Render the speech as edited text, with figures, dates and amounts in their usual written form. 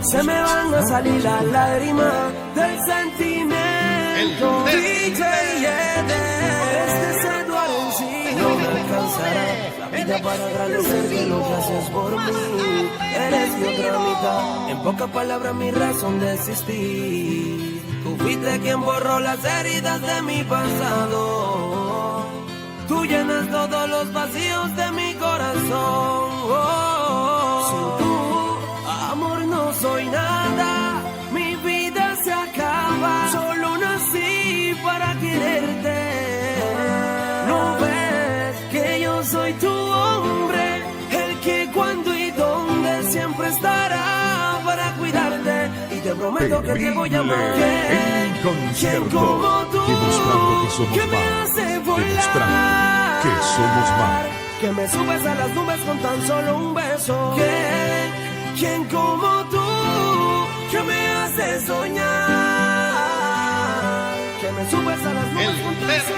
Se me van a salir las lágrimas del sentimiento. DJ este Eduardo en sí no me alcanzará la vida para agradecer que lo que haces por mí. Eres mi otra mitad, en pocas palabras mi razón de existir. Tú fuiste quien borró las heridas de mi pasado. Tú llenas todos los vacíos de mi corazón. Sin tu amor no soy nada, mi vida se acaba. Solo nací para quererte. No ves que yo soy tu hombre, el que cuando y donde siempre estará para cuidarte. Y te prometo que te voy a amar. ¿Quién como tú, que me hace volar, que somos más, que me subes a las nubes con tan solo un beso? ¿Quién como tú, que me hace soñar, que me subes a las nubes con tan solo